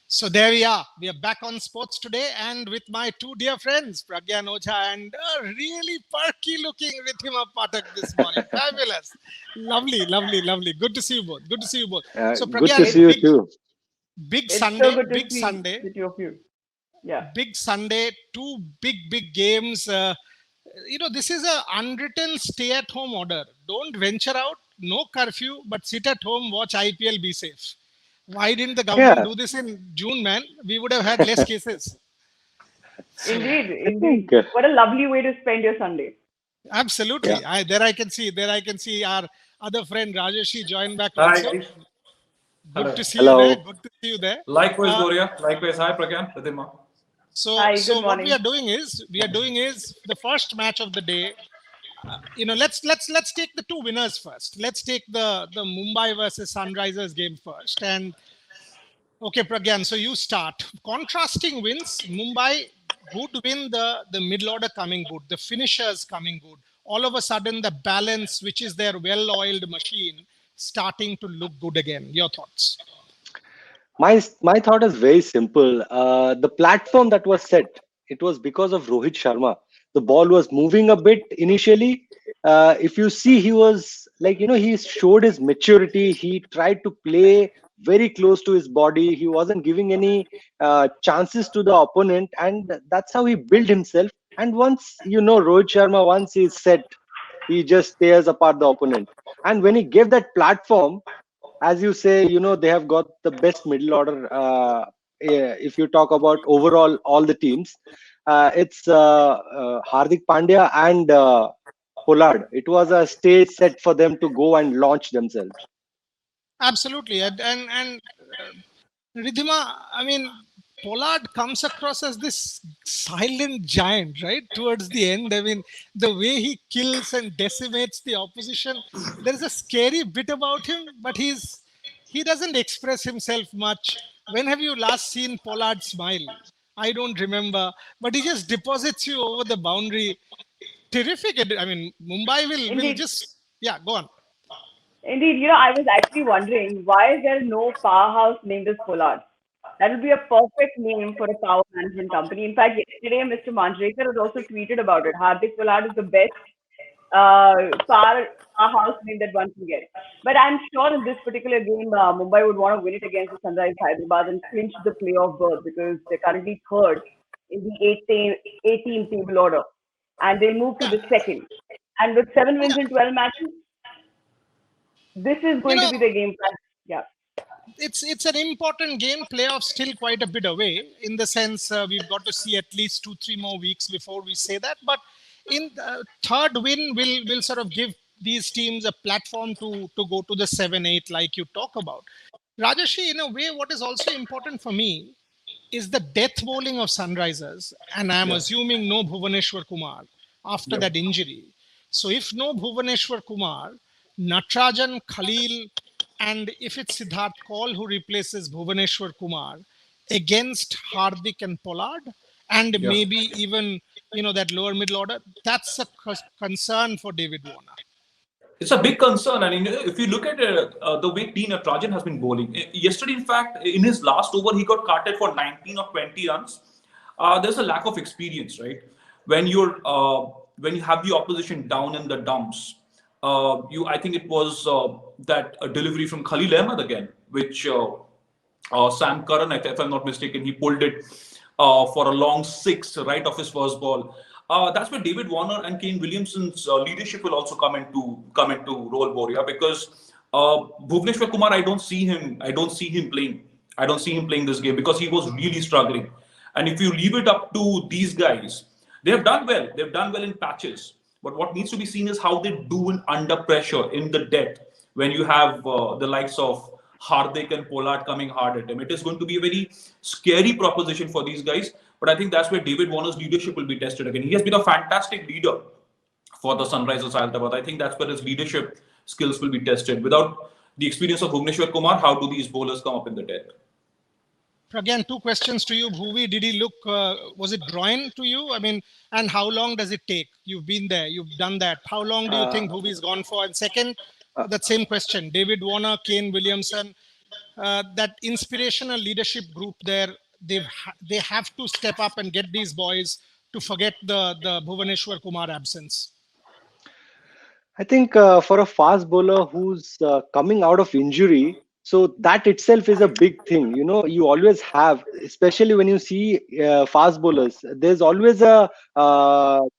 So there we are. We are back on sports today, and with my two dear friends, Pragyan Oja and a really perky looking Ridhima Pathak this morning. Fabulous. Lovely, lovely, lovely. Good to see you both. Good to see you both. So Good to Pragyan, see It's you big, too. big it's so Sunday, good to big see Sunday, the two of you. Yeah. big Sunday, two big games. This is a unwritten stay at home order. Don't venture out, no curfew, but sit at home, watch IPL, be safe. Why didn't the government Yeah, do this in June, man? We would have had less cases. So Indeed, I indeed. think, What a lovely way to spend your Sunday. yeah. absolutely. There I can see our other friend Rajeshi join back also. Hi. Good to Hello. see you there. Hello. Good to see you there. Likewise, Uh, Gloria. Likewise. Hi, Pragyan. Ridhima. Hi, so good what morning. we are doing is the first match of the day. Let's take the two winners first. Let's take the Mumbai versus Sunrisers game first. And okay, Pragyan, so you start. Contrasting wins, Mumbai good win, the middle order coming good, the finishers coming good. All of a sudden, the balance, which is their well-oiled machine, starting to look good again. Your thoughts? My thought is very simple. The platform that was set, it was because of Rohit Sharma. The ball was moving a bit initially. If you see, he was like, he showed his maturity. He tried to play very close to his body. He wasn't giving any chances to the opponent, and that's how he built himself. And once Rohit Sharma, once he's set, he just tears apart the opponent. And when he gave that platform, as you say, they have got the best middle order. If you talk about overall all the teams, it's Hardik Pandya and Pollard. It was a stage set for them to go and launch themselves. Absolutely. Ridhima, I mean, Pollard comes across as this silent giant, right? Towards the end, I mean, the way he kills and decimates the opposition, there is a scary bit about him, but he doesn't express himself much. When have you last seen Pollard smile? I don't remember, but he just deposits you over the boundary. Terrific. I mean, Mumbai will Indeed, just yeah, go on. indeed. I was actually wondering why is there no powerhouse named as Pollard? That would be a perfect name for a power management company. In fact, yesterday Mr. Manjrekar has also tweeted about it. Hardik Pollard is the best powerhouse name that one can get. But I'm sure in this particular game, Mumbai would want to win it against the Sunrise Hyderabad and clinch the playoff berth because they're currently third in the 18 table order, and they move to Yeah, the second. And with 7 wins yeah. in 12 matches, this is You going to know, be the game plan. Yeah. it's an important game. Playoffs still quite a bit away. In the sense, we've got to see at least 2-3 more weeks before we say that. But in the third win, will sort of give these teams a platform to go to the 7-8, like you talk about. Rajashi, in a way, what is also important for me is the death bowling of Sunrisers, and I'm Yeah. assuming no Bhuvaneshwar Kumar after Yep. that injury. So if no Bhuvaneshwar Kumar, Natarajan, Khalil, and if it's Siddharth Kaul who replaces Bhuvaneshwar Kumar against Hardik and Pollard, and Yeah. maybe even that lower middle order, that's a concern for David Warner. It's a big concern. And if you look at the way T. Natarajan has been bowling, yesterday, in fact, in his last over, he got carted for 19 or 20 runs. There's a lack of experience, right? When when you have the opposition down in the dumps, I think it was that delivery from Khalil Ahmed again, which Sam Curran, if I'm not mistaken, he pulled it for a long six right off his first ball. That's where David Warner and Kane Williamson's leadership will also come into role, Boria, because Bhuvneshwar Kumar, I don't see him. I don't see him playing. I don't see him playing this game because he was really struggling. And if you leave it up to these guys, they have done well. They've done well in patches. But what needs to be seen is how they do in under pressure in the depth when you have the likes of Hardik and Pollard coming hard at him. It is going to be a very scary proposition for these guys. But I think that's where David Warner's leadership will be tested again. He has been a fantastic leader for the Sunrisers Hyderabad. I think that's where his leadership skills will be tested. Without the experience of Bhuvneshwar Kumar, how do these bowlers come up in the death? Again, two questions to you, Bhuvi. Did he look, was it groin to you? I mean, and how long does it take? You've been there, you've done that. How long do you Uh, think Bhuvi's gone for? And second, uh, that same question, David Warner, Kane Williamson. that inspirational leadership group there, they have to step up and get these boys to forget the Bhuvaneshwar Kumar absence. I think for a fast bowler who's coming out of injury, so that itself is a big thing. You know, you always have, especially when you see fast bowlers, there's always a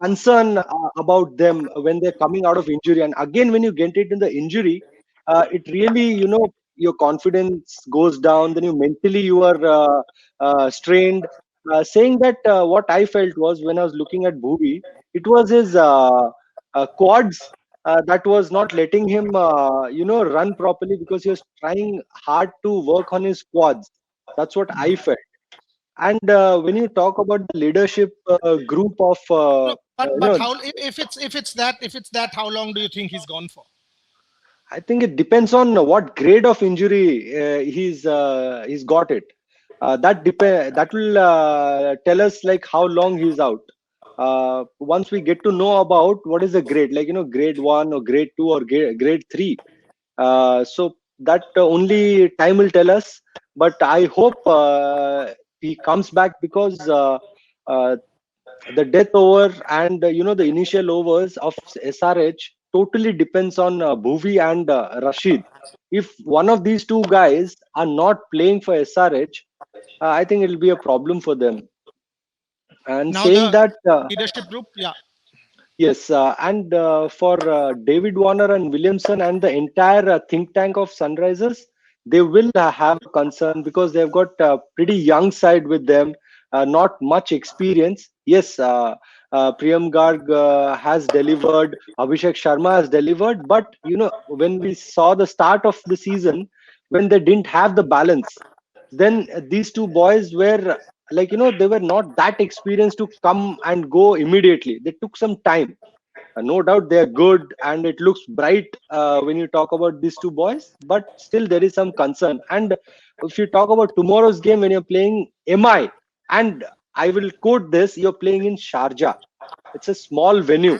concern about them when they're coming out of injury. And again, when you get into the injury, it really, you know, your confidence goes down. Then you are strained. Saying that, what I felt was when I was looking at Bhuvi, it was his quads that was not letting him run properly because he was trying hard to work on his quads. That's what I felt. And when you talk about the leadership group of No, but how, if it's that, how long do you think he's gone for? I think it depends on what grade of injury he's got it. That will tell us like how long he's out. Once we get to know about what is the grade, like, you know, grade 1 or grade 2 or grade 3. So that only time will tell us. But I hope he comes back, because uh, the death over and the initial overs of SRH totally depends on Bhuvi and Rashid. If one of these two guys are not playing for SRH, I think it'll be a problem for them. And Now saying the that, leadership group, yeah. yes, and for David Warner and Williamson and the entire think tank of Sunrisers, they will have a concern because they've got a pretty young side with them, not much experience. Yes, Priyam Garg has delivered, Abhishek Sharma has delivered, but when we saw the start of the season, when they didn't have the balance, then these two boys were like, they were not that experienced to come and go immediately. They took some time. No doubt they are good and it looks bright when you talk about these two boys, but still there is some concern. And if you talk about tomorrow's game, when you're playing MI, and I will quote this, you're playing in Sharjah. It's a small venue,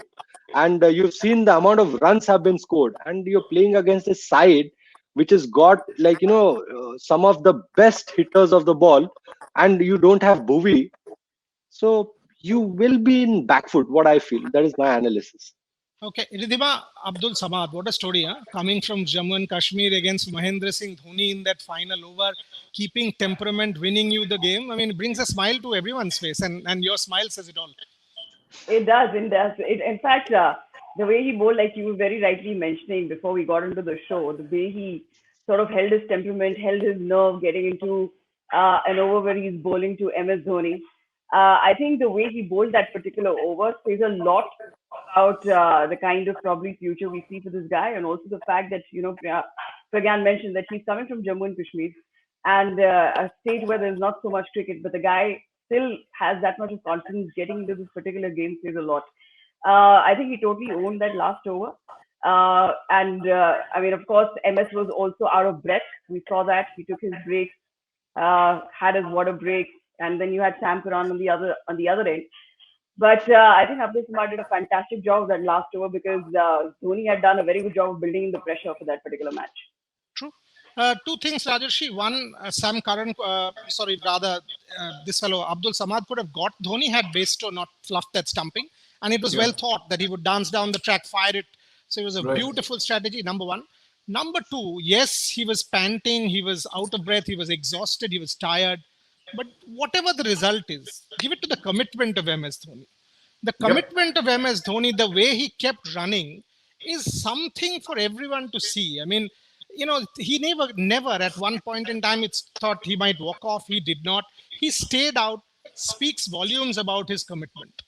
and you've seen the amount of runs have been scored, and you're playing against a side which has got like some of the best hitters of the ball, and you don't have Bhuvi, so you will be in back foot. What I feel, that is my analysis. Okay, Ridhima Abdul Samad, what a story, huh? Coming from Jammu and Kashmir against Mahendra Singh Dhoni in that final over, keeping temperament, winning you the game. I mean, it brings a smile to everyone's face, and your smile says it all. It does. It does. In fact, the way he bowled, like you were very rightly mentioning before we got into the show, the way he sort of held his temperament, held his nerve, getting into an over where he's bowling to MS Dhoni. I think the way he bowled that particular over says a lot about the kind of probably future we see for this guy, and also the fact that Pragyan mentioned that he's coming from Jammu and Kashmir, and a state where there's not so much cricket, but the guy still has that much of confidence getting into this particular game says a lot. I think he totally owned that last over. I mean, of course, MS was also out of breath. We saw that. He took his break, had his water break, and then you had Sam Curran on the other end. But I think Abdul Samad did a fantastic job of that last over because Dhoni had done a very good job of building in the pressure for that particular match. True. Two things, Rajarshi. One, Sam Curran, this fellow Abdul Samad could have got Dhoni had Bairstow not fluffed that stumping, and it was well thought that he would dance down the track, fire it. So it was a beautiful strategy. Number one. Number two, yes, he was panting, he was out of breath, he was exhausted, he was tired. But whatever the result is, give it to the commitment of MS Dhoni. The commitment of MS Dhoni, the way he kept running, is something for everyone to see. I mean, he never at one point in time it's thought he might walk off. He did not. He stayed out, speaks volumes about his commitment.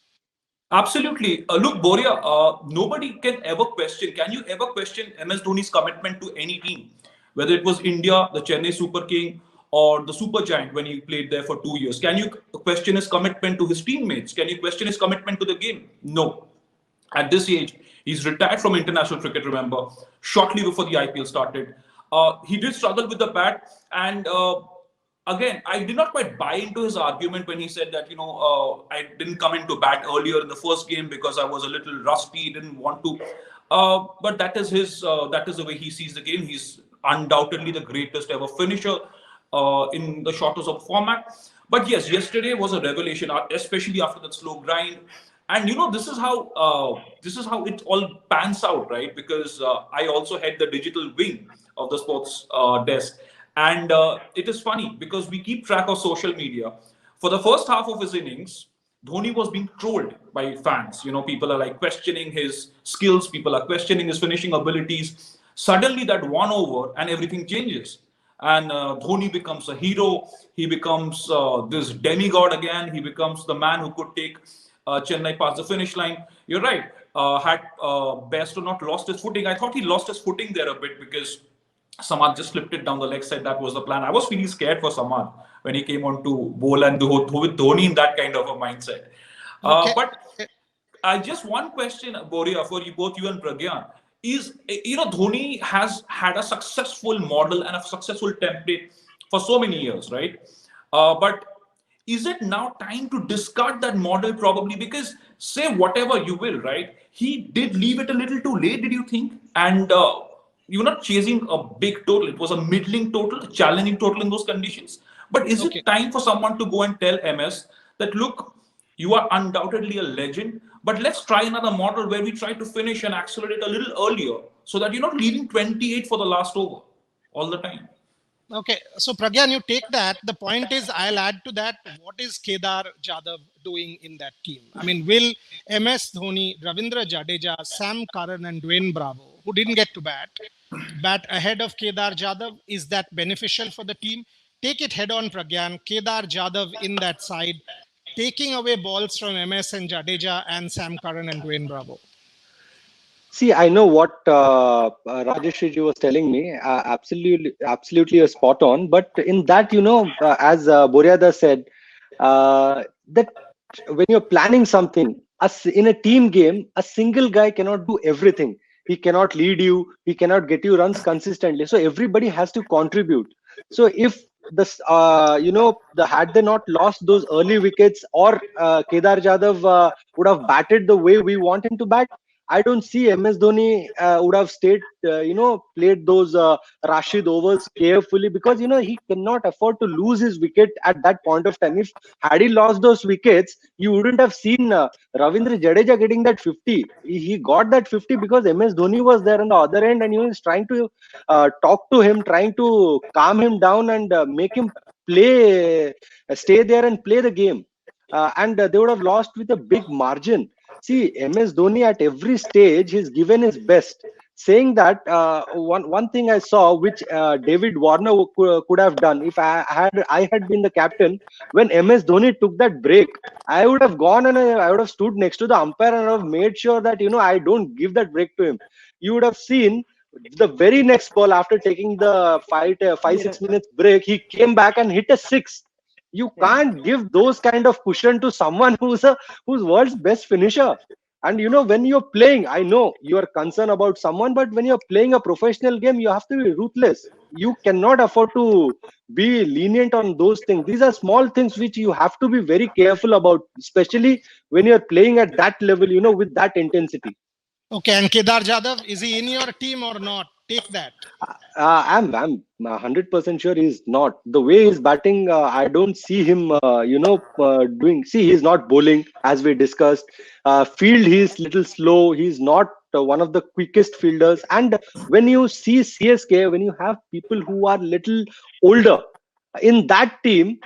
Absolutely. Look, Boria, nobody can ever question. Can you ever question MS Dhoni's commitment to any team? Whether it was India, the Chennai Super King, or the Super Giant when he played there for 2 years. Can you question his commitment to his teammates? Can you question his commitment to the game? No. At this age, he's retired from international cricket, remember, shortly before the IPL started. He did struggle with the bat. And again, I did not quite buy into his argument when he said that, I didn't come into bat earlier in the first game because I was a little rusty, didn't want to. But that is the way he sees the game. He's undoubtedly the greatest ever finisher in the shortest of format. But yes, yesterday was a revelation, especially after that slow grind. And this is how it all pans out, right? Because I also head the digital wing of the sports desk, and it is funny because we keep track of social media. For the first half of his innings, Dhoni was being trolled by fans. People are like questioning his skills, people are questioning his finishing abilities. Suddenly, that one over and everything changes. And Dhoni becomes a hero. He becomes this demigod again. He becomes the man who could take Chennai past the finish line. You're right. Had Bairstow not lost his footing, I thought he lost his footing there a bit because Samad just slipped it down the leg side. That was the plan. I was feeling scared for Samad when he came on to bowl and with Dhoni in that kind of a mindset. Okay. But I just one question, Boria, for both you and Pragyan, is Dhoni has had a successful model and a successful template for so many years, right? But is it now time to discard that model probably? Because say whatever you will, right? He did leave it a little too late, did you think? And you're not chasing a big total. It was a middling total, a challenging total in those conditions. But is it time for someone to go and tell MS that, look, you are undoubtedly a legend, but let's try another model where we try to finish and accelerate a little earlier so that you're not leaving 28 for the last over all the time. Okay, so Pragyan, you take that. The point is, I'll add to that. What is Kedar Jadhav doing in that team? I mean, will MS Dhoni, Ravindra Jadeja, Sam Curran, and Dwayne Bravo, who didn't get to bat ahead of Kedar Jadhav? Is that beneficial for the team? Take it head on, Pragyan. Kedar Jadhav in that side, taking away balls from MS and Jadeja and Sam Curran and Dwayne Bravo. See, I know what Rajesh was telling me. Absolutely a spot on. But in that, as Boryada said, that when you're planning something, in a team game, a single guy cannot do everything. He cannot lead you. He cannot get you runs consistently. So everybody has to contribute. So if had they not lost those early wickets, or Kedar Jadhav would have batted the way we want him to bat, I don't see MS Dhoni would have played those Rashid overs carefully, because he cannot afford to lose his wicket at that point of time. If had he lost those wickets, you wouldn't have seen Ravindra Jadeja getting that 50. He got that 50 because MS Dhoni was there on the other end, and he was trying to talk to him, trying to calm him down and make him stay there and play the game. And they would have lost with a big margin. See, MS Dhoni at every stage, he's given his best. Saying that, one thing I saw, which David Warner could have done, if I had been the captain, when MS Dhoni took that break, I would have gone and I would have stood next to the umpire and I would have made sure that I don't give that break to him. You would have seen the very next ball, after taking the 5-6 minutes break, he came back and hit a 6. You can't give those kind of cushion to someone who's world's best finisher. And when you're playing, I know you're concerned about someone, but when you're playing a professional game, you have to be ruthless. You cannot afford to be lenient on those things. These are small things which you have to be very careful about, especially when you're playing at that level, with that intensity. Okay, and Kedar Jadhav, is he in your team or not? Take that. I'm 100% sure he's not. The way he's batting, I don't see him, doing. See, he's not bowling, as we discussed. Field, he's little slow. He's not one of the quickest fielders. And when you see CSK, when you have people who are little older in that team,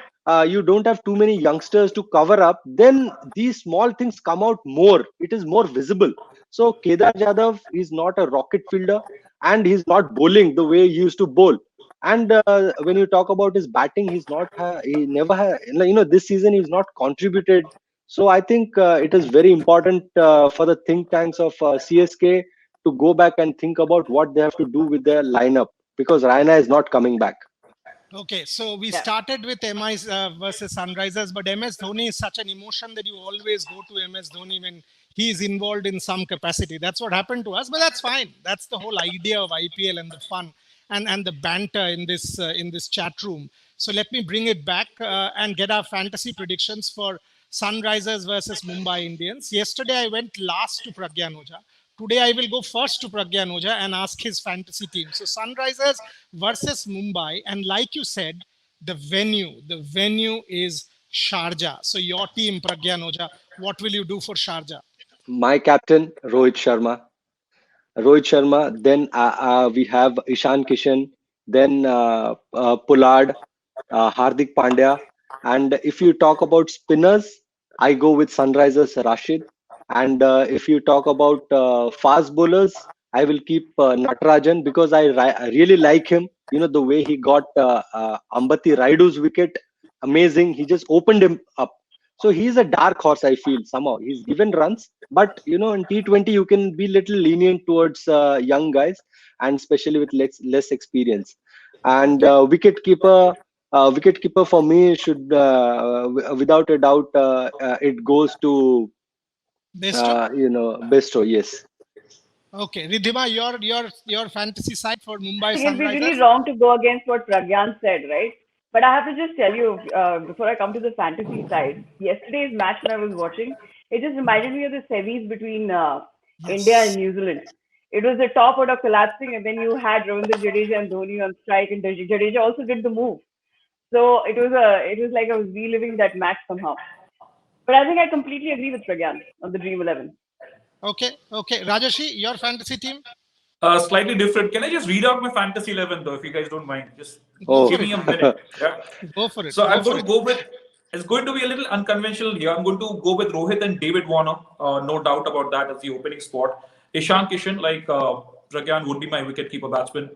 you don't have too many youngsters to cover up, then these small things come out more. It is more visible. So Kedar Jadhav is not a rocket fielder, and he's not bowling the way he used to bowl. And when you talk about his batting, he never had, this season he's not contributed. So I think it is very important for the think tanks of CSK to go back and think about what they have to do with their lineup, because Raina is not coming back. Okay, so we started with MI versus Sunrisers, but MS Dhoni is such an emotion that you always go to MS Dhoni when he is involved in some capacity. That's what happened to us, but that's fine. That's the whole idea of IPL and the fun and the banter in this chat room. So let me bring it back and get our fantasy predictions for Sunrisers versus Mumbai Indians. Yesterday, I went last to Pragyan Ojha. Today, I will go first to Pragyan Oja and ask his fantasy team. So, Sunrisers versus Mumbai. And like you said, the venue is Sharjah. So, your team, Pragyan Oja, what will you do for Sharjah? My captain, Rohit Sharma. Rohit Sharma. Then we have Ishan Kishan. Then Pollard, Hardik Pandya. And if you talk about spinners, I go with Sunrisers Rashid. And if you talk about fast bowlers, I will keep Natarajan because I really like him. You know, the way he got Ambati Raidu's wicket, amazing. He just opened him up. So he's a dark horse, I feel, somehow. He's given runs, but you know, in T20, you can be little lenient towards young guys, and especially with less experience. And Okay. wicket keeper for me should, without a doubt, it goes to Besto? Besto. Yes. Okay. Ridhima, your fantasy side for Mumbai I think it'd be really Sunrisers? wrong to go against what Pragyan said, right? But I have to just tell you, before I come to the fantasy side, yesterday's match when I was watching, it just reminded me of the semis between India and Yes. New Zealand. It was the top order collapsing, and then you had Ravindra Jadeja and Dhoni on strike, and Jadeja also did the move. So it was like I was reliving that match somehow. But I think I completely agree with Pragyan on the Dream 11. Okay. Okay. Rajashi, your fantasy team? Slightly different. Can I just read out my fantasy 11 though, if you guys don't mind? Just Go Oh, for give it. me a minute. Yeah. Go for it. So Go I'm for going to it. go with. It's going to be a little unconventional here. I'm going to go with Rohit and David Warner. No doubt about that as the opening spot. Ishan Kishan, like Pragyan, would be my wicket-keeper batsman.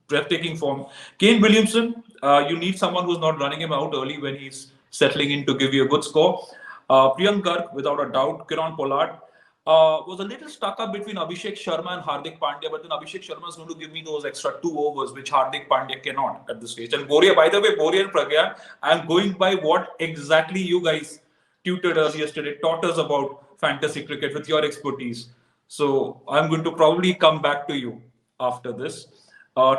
Breathtaking form. Kane Williamson, you need someone who's not running him out early when he's settling in to give you a good score. Priyank Garg, without a doubt. Kiran Pollard. Was a little stuck up between Abhishek Sharma and Hardik Pandya, but then Abhishek Sharma is going to give me those extra 2 overs, which Hardik Pandya cannot at this stage. And Boria, by the way, Boria and Pragya, I'm going by what exactly you guys tutored us yesterday, taught us about fantasy cricket with your expertise. So I'm going to probably come back to you after this.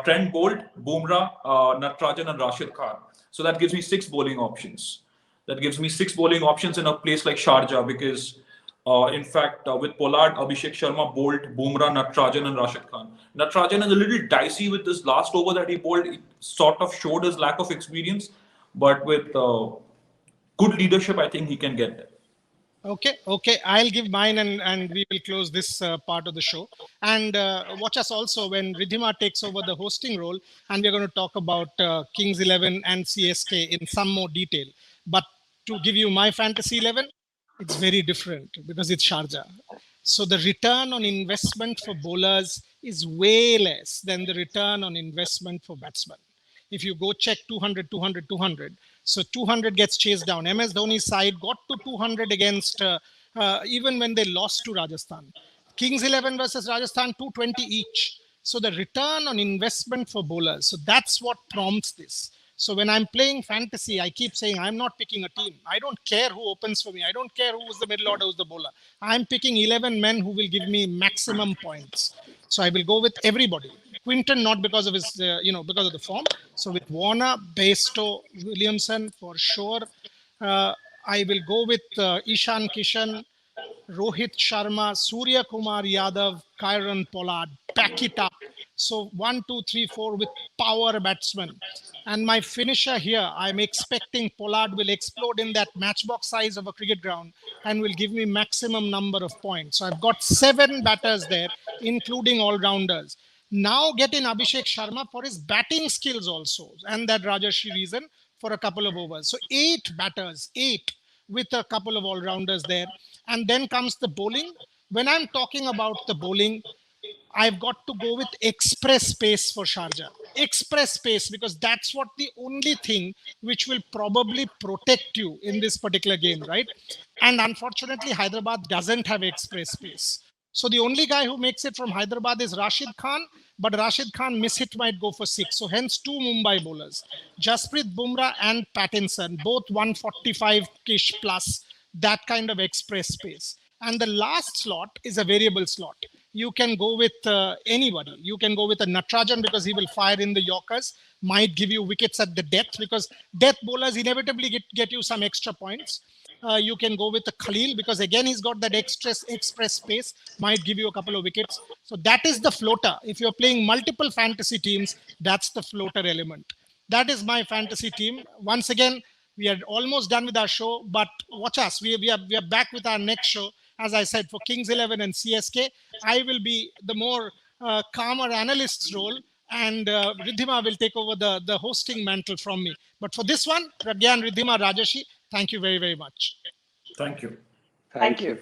Trent Bolt, Bumrah, Natarajan, and Rashid Khan. So that gives me 6 bowling options. That gives me 6 bowling options in a place like Sharjah because in fact, with Pollard, Abhishek Sharma, Bolt, Bumrah, Natarajan, and Rashid Khan. Natarajan is a little dicey with this last over that he bowled. It sort of showed his lack of experience, but with good leadership, I think he can get there. Okay, okay. I'll give mine and we will close this part of the show. And watch us also when Ridhima takes over the hosting role and we're going to talk about Kings 11 and CSK in some more detail. But to give you my fantasy 11, it's very different because it's Sharjah. So the return on investment for bowlers is way less than the return on investment for batsmen. If you go check 200, 200, 200, so 200 gets chased down. MS Dhoni's side got to 200 against, even when they lost to Rajasthan. Kings 11 versus Rajasthan, 220 each. So the return on investment for bowlers. So that's what prompts this. So when I'm playing fantasy, I keep saying I'm not picking a team. I don't care who opens for me. I don't care who's the middle order, who's the bowler. I'm picking 11 men who will give me maximum points. So I will go with everybody. Quinton, not because of his, because of the form. So with Warner, Bairstow, Williamson for sure. I will go with Ishan Kishan, Rohit Sharma, Surya Kumar Yadav, Kyron Pollard. Pack it up. So 1, 2, 3, 4 with power batsmen. And my finisher here, I'm expecting Pollard will explode in that matchbox size of a cricket ground and will give me maximum number of points. So I've got 7 batters there, including all-rounders. Now get in Abhishek Sharma for his batting skills also, and that Rajashi reason for a couple of overs. So 8 batters, 8 with a couple of all-rounders there. And then comes the bowling. When I'm talking about the bowling, I've got to go with express pace for Sharjah. Express pace, because that's what the only thing which will probably protect you in this particular game, right? And unfortunately, Hyderabad doesn't have express pace. So the only guy who makes it from Hyderabad is Rashid Khan, but Rashid Khan miss hit might go for 6. So hence 2 Mumbai bowlers, Jasprit Bumrah and Pattinson, both 145-ish plus, that kind of express pace. And the last slot is a variable slot. You can go with anybody. You can go with a Natarajan because he will fire in the Yorkers, might give you wickets at the death because death bowlers inevitably get you some extra points. you can go with the Khalil, because again, he's got that express pace, might give you a couple of wickets. So that is the floater. If you're playing multiple fantasy teams, that's the floater element. That is my fantasy team. Once again, we are almost done with our show, but watch us. We are back with our next show. As I said, for Kings 11 and CSK, I will be the more calmer analyst's role, and Riddhima will take over the hosting mantle from me. But for this one, Pragyan, Riddhima, Rajashi, thank you very, very much. Thank you. Thank you.